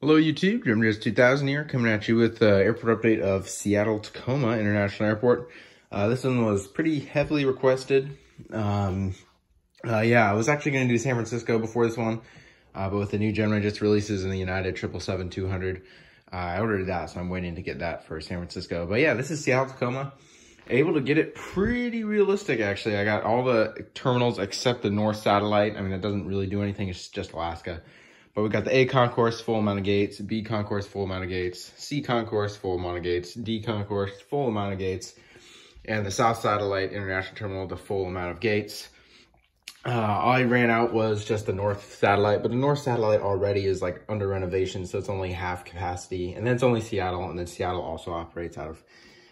Hello YouTube, Geminijets 2000 here, coming at you with airport update of Seattle Tacoma International Airport. This one was pretty heavily requested. Yeah, I was actually going to do San Francisco before this one, but with the new Gemini Jets releases in the United 777-200, I ordered that, so I'm waiting to get that for San Francisco. But yeah, this is Seattle Tacoma. Able to get it pretty realistic, actually. I got all the terminals except the north satellite. I mean, that doesn't really do anything. It's just Alaska. But we got the A concourse, full amount of gates, B concourse, full amount of gates, C concourse, full amount of gates, D concourse, full amount of gates, and the South Satellite International Terminal, the full amount of gates. All I ran out was just the North Satellite, but the North Satellite already is like under renovation, so it's only half capacity. And then it's only Seattle, and then Seattle also operates out of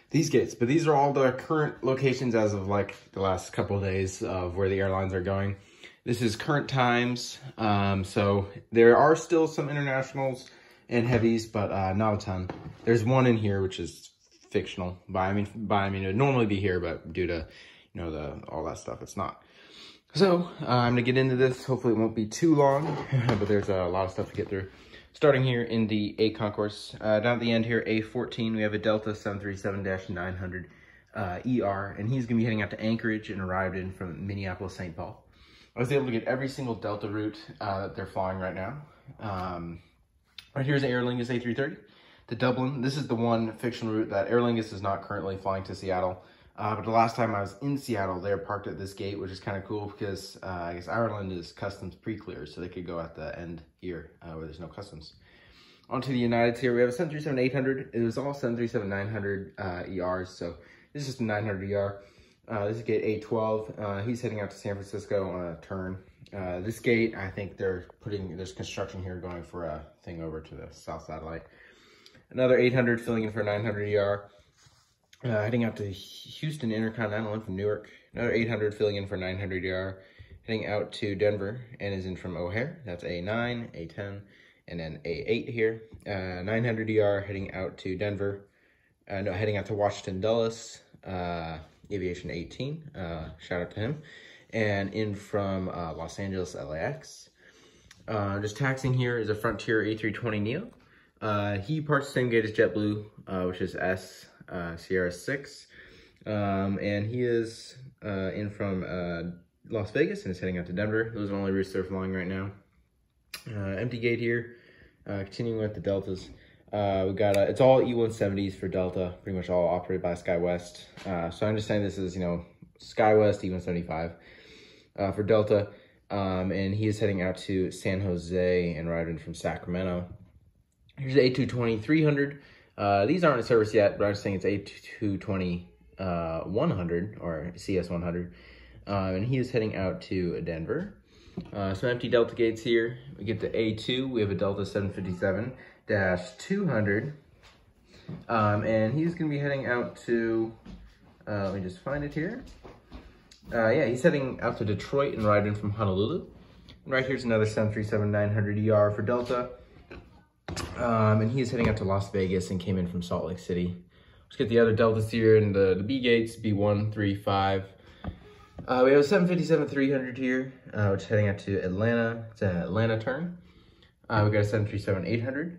these gates. But these are all the current locations as of like the last couple of days of where the airlines are going. This is current times, so there are still some internationals and heavies, but not a ton. There's one in here which is fictional. I mean, it would normally be here, but due to all that stuff, it's not. So I'm gonna get into this. Hopefully, it won't be too long, but there's a lot of stuff to get through. Starting here in the A concourse, down at the end here, A14, we have a Delta 737-900 ER, and he's gonna be heading out to Anchorage and arrived in from Minneapolis, St. Paul. I was able to get every single Delta route that they're flying right now. Right here's the Aer Lingus A330 to Dublin. This is the one fictional route that Aer Lingus is not currently flying to Seattle. But the last time I was in Seattle, they were parked at this gate, which is kind of cool because I guess Ireland is customs pre-cleared, so they could go at the end here where there's no customs. Onto the Uniteds here, we have a 737-800. It was all 737-900 ERs, so this is just a 900 ER. This is gate A12. He's heading out to San Francisco on a turn. This gate, I think there's construction here going for a thing over to the South Satellite. Another 800 filling in for 900 ER. Heading out to Houston Intercontinental in from Newark. Another 800 filling in for 900 ER. Heading out to Denver and is in from O'Hare. That's A9, A10, and then A8 here. 900 ER heading out to Denver. Heading out to Washington Dulles. Aviation 18, shout out to him, and in from Los Angeles LAX. Just taxiing here is a Frontier A320 Neo. He parks the same gate as JetBlue, which is S Sierra 6, and he is in from Las Vegas and is heading out to Denver. Those are the only routes they're flying right now. Empty gate here. Continuing with the Deltas. We got it's all E170s for Delta, pretty much all operated by SkyWest. So I'm just saying this is, SkyWest E175 for Delta. And he is heading out to San Jose and arriving from Sacramento. Here's the A220-300. These aren't in service yet, but I'm just saying it's A220-100 or CS-100. And he is heading out to Denver. Some empty Delta gates here. We get the A2. We have a Delta 757-200. And he's going to be heading out to, let me just find it here. Yeah, he's heading out to Detroit and arrived in from Honolulu. And right here's another 737-900 ER for Delta. And he is heading out to Las Vegas and came in from Salt Lake City. Let's get the other Deltas here in the B gates, B1, 3, 5. We have a 757-300 here, which is heading out to Atlanta. It's an Atlanta turn. We got a 737-800,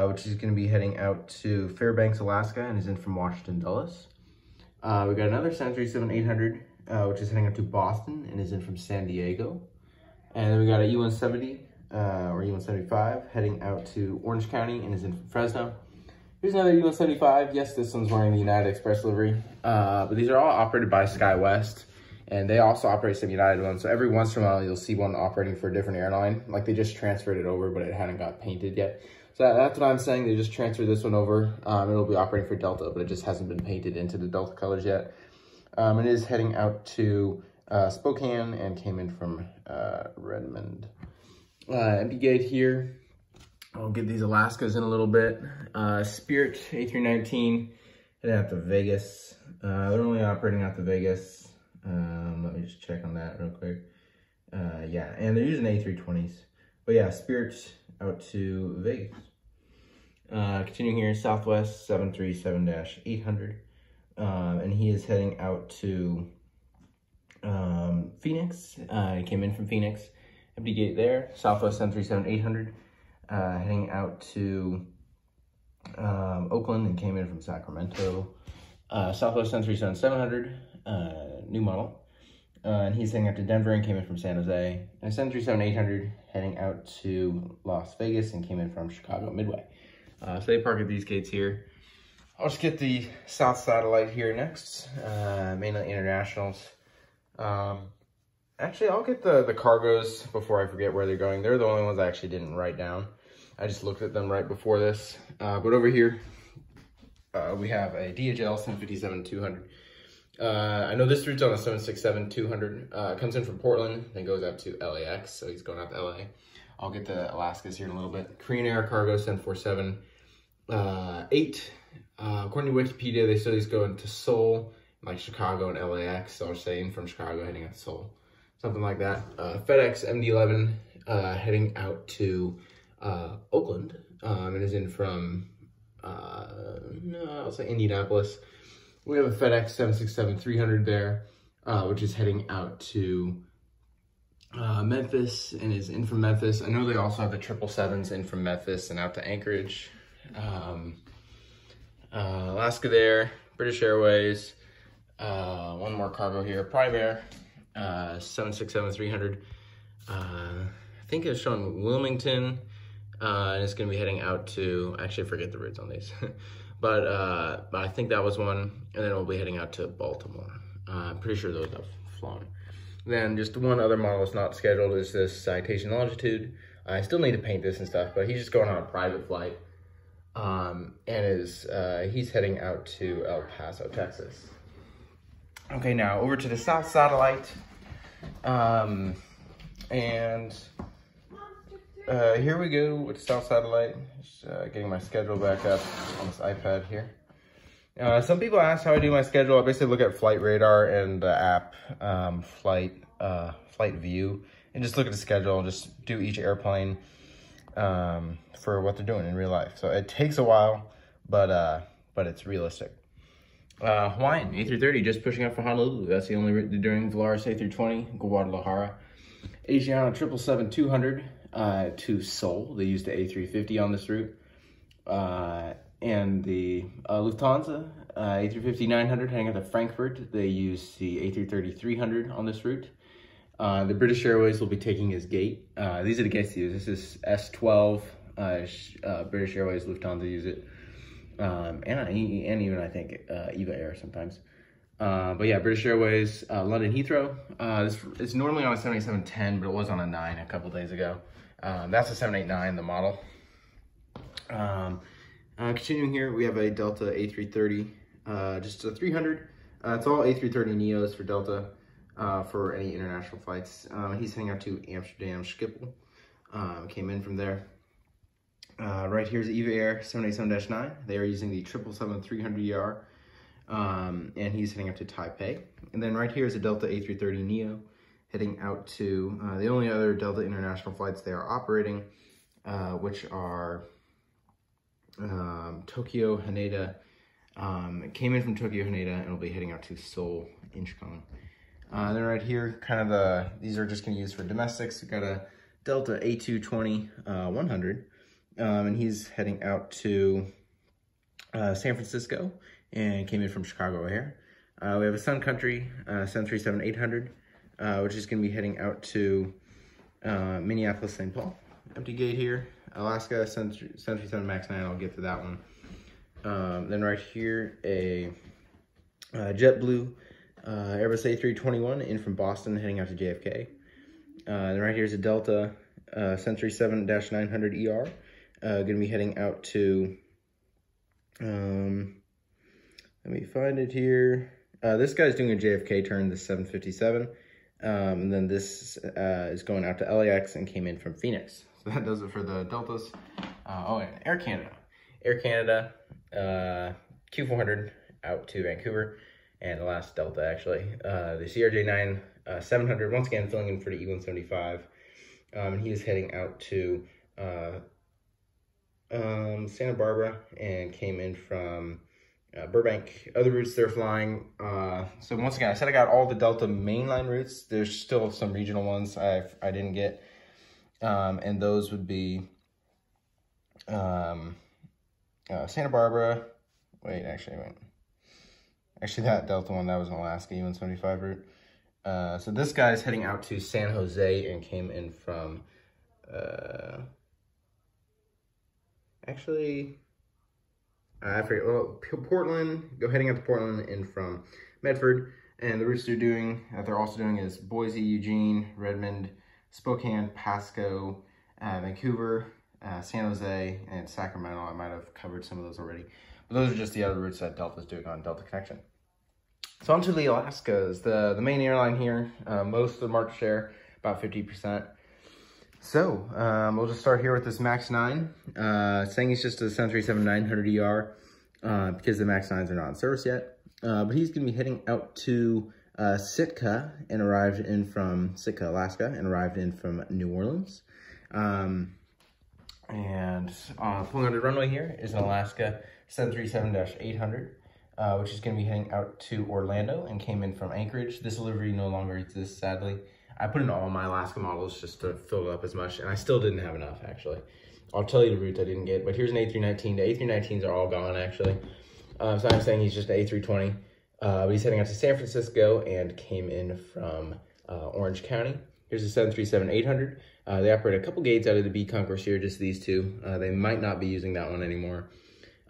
which is going to be heading out to Fairbanks, Alaska, and is in from Washington Dulles. We got another 737-800, which is heading out to Boston and is in from San Diego. And then we got a E170 or E175 heading out to Orange County and is in from Fresno. Here's another E175. Yes, this one's wearing the United Express livery, but these are all operated by SkyWest. And they also operate some United ones. So every once in a while, you'll see one operating for a different airline. Like they just transferred it over, but it hadn't got painted yet. So that's what I'm saying. They just transferred this one over. It'll be operating for Delta, but it just hasn't been painted into the Delta colors yet. It is heading out to Spokane and came in from Redmond. Empty gate here. I'll get these Alaskas in a little bit. Spirit A319 heading out to Vegas. They're only operating out to Vegas. Let me just check on that real quick. Yeah, and they're using A320s. But yeah, Spirit out to Vegas. Continuing here, Southwest 737-800. And he is heading out to Phoenix. He came in from Phoenix. Empty gate there. Southwest 737-800. heading out to Oakland and came in from Sacramento. Southwest Sun 377-700, new model. And he's heading out to Denver and came in from San Jose. And a 737-800 heading out to Las Vegas and came in from Chicago Midway. So they park at these gates here. I'll just get the South Satellite here next, mainly internationals. Actually, I'll get the cargos before I forget where they're going. They're the only ones I actually didn't write down. I just looked at them right before this. But over here, we have a DHL 757-200. I know this route's on a 767-200. Comes in from Portland, then goes out to LAX, so he's going out to LA. I'll get the Alaskas here in a little bit. Korean Air Cargo 747-8. According to Wikipedia, they said he's going to Seoul, like Chicago and LAX, so I'll say in from Chicago heading out to Seoul. Something like that. FedEx MD-11 heading out to Oakland, and is in from, I'll say Indianapolis. We have a FedEx 767-300 there, which is heading out to Memphis and is in from Memphis. I know they also have the 777s in from Memphis and out to Anchorage. Alaska there, British Airways, one more cargo here, Prime Air, 767-300. I think it's showing Wilmington, and it's going to be heading out to, actually I forget the routes on these, but I think that was one, and then we'll be heading out to Baltimore. I'm pretty sure those have flown. Then just one other model that's not scheduled is this Citation Longitude. I still need to paint this and stuff, but he's just going on a private flight, and he's heading out to El Paso, Texas. Okay, now over to the South Satellite, and here we go with the South Satellite. Just getting my schedule back up on this iPad here. Some people ask how I do my schedule. I basically look at Flight Radar and the app Flight View, and just look at the schedule and just do each airplane for what they're doing in real life. So it takes a while, but it's realistic. Hawaiian A330 just pushing up for Honolulu. That's the only route they're doing. Volaris A320 Guadalajara. Asiana 777-200 to Seoul. They used the A350 on this route. And the Lufthansa A350-900 heading out to Frankfurt. They use the A330-300 on this route. The British Airways will be taking his gate. These are the gates to use. This is S12. British Airways, Lufthansa use it. And even I think EVA Air sometimes. But yeah, British Airways, London Heathrow. It's normally on a 787-10, but it was on a 9 a couple days ago. That's a 789, the model. Continuing here, we have a Delta A330, just a 300. It's all A330 Neos for Delta for any international flights. He's heading out to Amsterdam Schiphol. Came in from there. Right here's EVA Air 787-9. They are using the 777-300ER, and he's heading up to Taipei. And then right here is a Delta A330 Neo heading out to the only other Delta international flights they are operating, which are Tokyo, Haneda. Came in from Tokyo, Haneda, and will be heading out to Seoul, Incheon. Then right here, kind of these are just going to use for domestics. We've got a Delta A220-100. And he's heading out to San Francisco and came in from Chicago Air. We have a Sun Country 737-800, which is going to be heading out to Minneapolis, St. Paul. Empty gate here. Alaska 737 MAX 9, I'll get to that one. Then right here, a JetBlue Airbus A321 in from Boston heading out to JFK. Then right here's a Delta 737-900ER. Going to be heading out to, let me find it here. This guy's doing a JFK turn, the 757. And then this is going out to LAX and came in from Phoenix. So that does it for the Deltas. Oh, and Air Canada. Air Canada, Q400 out to Vancouver. And the last Delta, actually. The CRJ9 700, once again, filling in for the E175. And he is heading out to Santa Barbara and came in from Burbank. Other routes they're flying. So once again, I said I got all the Delta mainline routes. There's still some regional ones I didn't get. And those would be Santa Barbara. Wait, actually, that Delta one, that was an Alaska E-175 route. So this guy's heading out to San Jose and came in from, I forget, well, Portland, heading out to Portland in from Medford. And the routes they're also doing is Boise, Eugene, Redmond, Spokane, Pasco, Vancouver, San Jose, and Sacramento. I might have covered some of those already. But those are just the other routes that Delta's doing on Delta Connection. So on to the Alaskas, the main airline here, most of the market share, about 50%. So we'll just start here with this MAX 9, saying it's just a 737-900ER because the MAX 9s are not in service yet. But he's going to be heading out to Sitka, Alaska, and arrived in from New Orleans. Pulling on the runway here is an Alaska 737-800. Which is going to be heading out to Orlando and came in from Anchorage. This delivery no longer exists, sadly. I put in all my Alaska models just to fill it up as much, and I still didn't have enough, actually. I'll tell you the routes I didn't get, but here's an A319. The A319s are all gone, actually. So I'm saying he's just an A320. But he's heading out to San Francisco and came in from Orange County. Here's a 737-800. They operate a couple gates out of the B Concourse here, just these two. They might not be using that one anymore.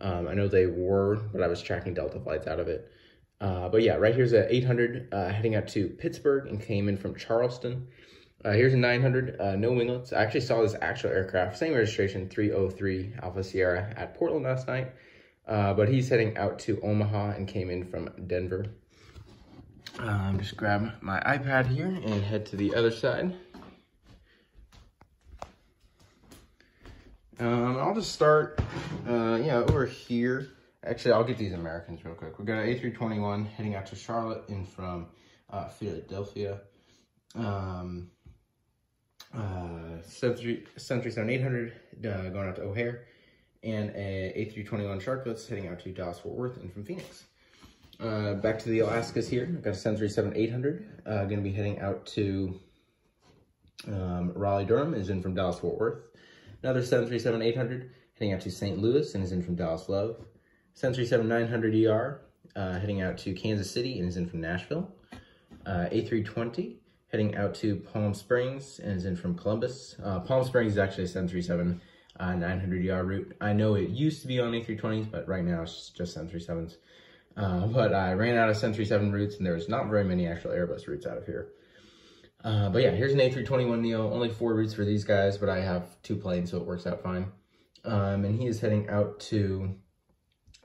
I know they were, but I was tracking Delta flights out of it. But yeah, right here's an 800 heading out to Pittsburgh and came in from Charleston. Here's a 900, no winglets. I actually saw this actual aircraft, same registration, 303 Alpha Sierra at Portland last night. But he's heading out to Omaha and came in from Denver. Just grab my iPad here and head to the other side. I'll just start, over here. Actually, I'll get these Americans real quick. We've got an A321 heading out to Charlotte in from Philadelphia. 737-800 going out to O'Hare. And a A321 Sharkless heading out to Dallas-Fort Worth and from Phoenix. Back to the Alaskas here. I've got a 737-800 going to be heading out to Raleigh-Durham, is in from Dallas-Fort Worth. Another 737-800 heading out to St. Louis and is in from Dallas Love. 737-900ER heading out to Kansas City and is in from Nashville. A320 heading out to Palm Springs and is in from Columbus. Palm Springs is actually a 737-900ER route. I know it used to be on A320s, but right now it's just 737s. But I ran out of 737 routes and there's not very many actual Airbus routes out of here. But yeah, here's an A321neo, only 4 routes for these guys, but I have 2 planes, so it works out fine. And he is heading out to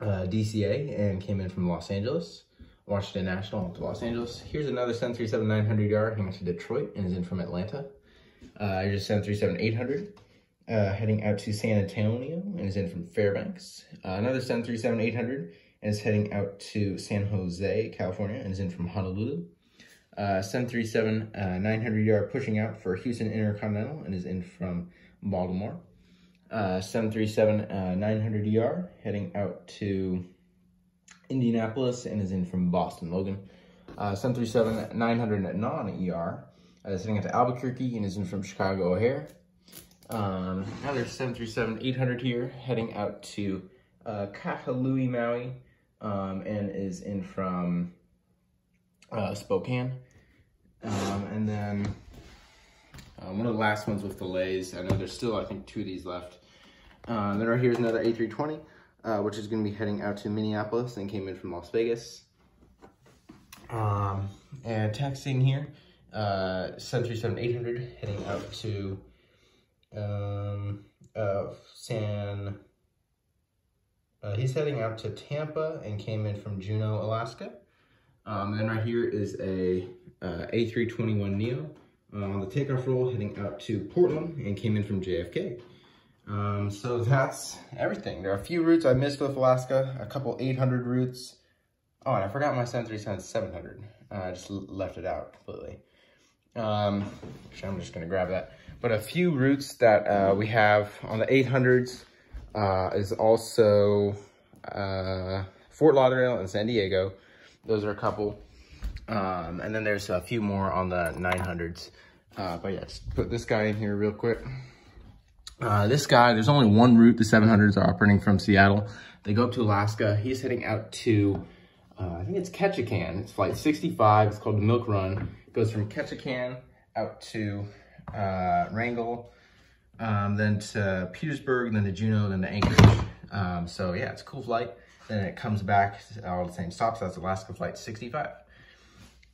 DCA and came in from Los Angeles, Washington National to Los Angeles. Here's another 737-900ER heading to Detroit and is in from Atlanta. Here's a 737-800 heading out to San Antonio and is in from Fairbanks. Another 737-800 and is heading out to San Jose, California and is in from Honolulu. 737-900ER pushing out for Houston Intercontinental and is in from Baltimore. 737-900ER heading out to Indianapolis and is in from Boston Logan. 737-900 non-ER is heading out to Albuquerque and is in from Chicago O'Hare. Another 737-800 here heading out to Kahului, Maui and is in from Spokane. And then one of the last ones with delays. I know there's still, I think, 2 of these left. Then right here's another A320, which is going to be heading out to Minneapolis and came in from Las Vegas. And taxiing here, 737-800 heading out to he's heading out to Tampa and came in from Juneau, Alaska. Then right here is a A321neo on the takeoff roll heading out to Portland and came in from JFK. So that's everything. There are a few routes I missed with Alaska, a couple 800 routes. Oh, and I forgot my 737-700. I just left it out completely. I'm just gonna grab that. But a few routes that we have on the 800s is also Fort Lauderdale and San Diego. Those are a couple. And then there's a few more on the 900s. But yeah, just put this guy in here real quick. This guy, there's only one route the 700s are operating from Seattle. They go up to Alaska. He's heading out to, I think it's Ketchikan. It's flight 65. It's called the Milk Run. It goes from Ketchikan out to Wrangell, then to Petersburg, then to Juneau, then to Anchorage. So yeah, it's a cool flight. Then it comes back all the same stops. That's Alaska flight 65.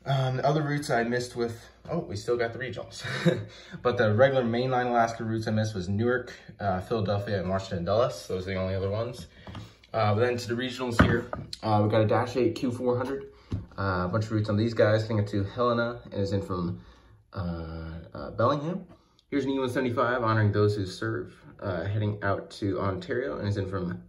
The other routes I missed with, we still got the regionals. But the regular mainline Alaska routes I missed was Newark, Philadelphia, and Washington Dulles. Those are the only other ones. But then to the regionals here, we got a Dash 8 Q400. A bunch of routes on these guys. Heading to Helena and is in from Bellingham. Here's an E175 honoring those who serve. Heading out to Ontario and is in from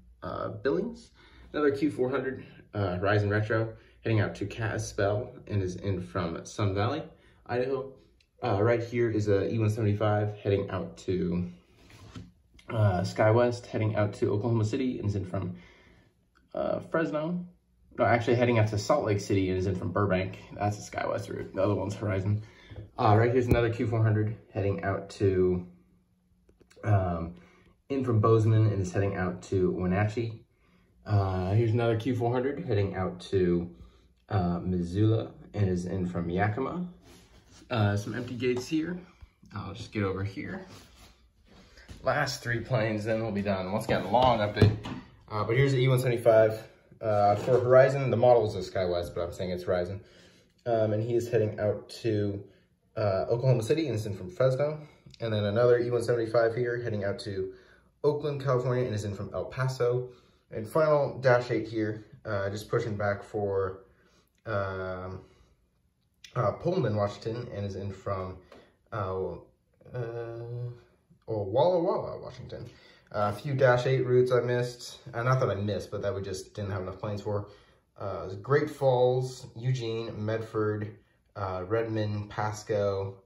Billings. Another Q400 Horizon Retro. Heading out to Kalispell and is in from Sun Valley, Idaho. Right here is a E175 heading out to SkyWest, heading out to Oklahoma City and is in from Fresno. No, actually heading out to Salt Lake City and is in from Burbank. That's the SkyWest route. The other one's Horizon. Right here's another Q400 heading out to, in from Bozeman and is heading out to Wenatchee. Here's another Q400 heading out to Missoula and is in from Yakima. Some empty gates here. I'll just get over here. Last 3 planes, then we'll be done. Once again, long update. But here's the E175. For Horizon, the model is a SkyWest, but I'm saying it's Horizon. And he is heading out to Oklahoma City and is in from Fresno. And then another E175 here heading out to Oakland, California and is in from El Paso. And final Dash 8 here, just pushing back for Pullman, Washington, and is in from Walla Walla, Washington. A few Dash 8 routes I missed. Not that I missed, but that we just didn't have enough planes for. Great Falls, Eugene, Medford, Redmond, Pasco,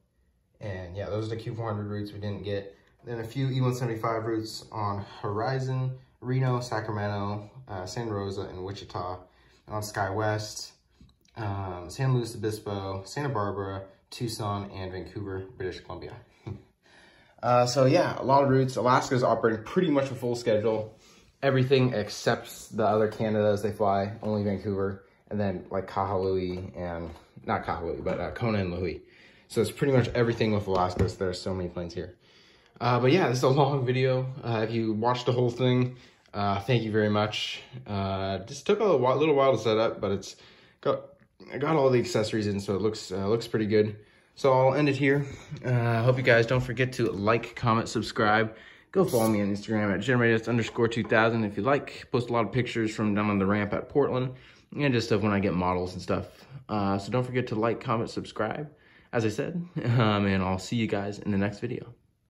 and yeah, those are the Q400 routes we didn't get. Then a few E175 routes on Horizon, Reno, Sacramento, Santa Rosa, and Wichita. And on SkyWest, San Luis Obispo, Santa Barbara, Tucson, and Vancouver, British Columbia. So yeah, a lot of routes. Alaska's operating pretty much a full schedule. Everything except the other Canadas they fly, only Vancouver. And then like Kahului and, not Kahului, but Kona and Lahui. So it's pretty much everything with Alaska. So there's so many planes here. But yeah, this is a long video. If you watched the whole thing, thank you very much. Just took a little while to set up, but I got all the accessories in, so it looks pretty good. So I'll end it here. I hope you guys don't forget to like, comment, subscribe. Go follow me on Instagram at Geminijets_2000 if you like. Post a lot of pictures from down on the ramp at Portland and just stuff when I get models and stuff. So don't forget to like, comment, subscribe, as I said, and I'll see you guys in the next video.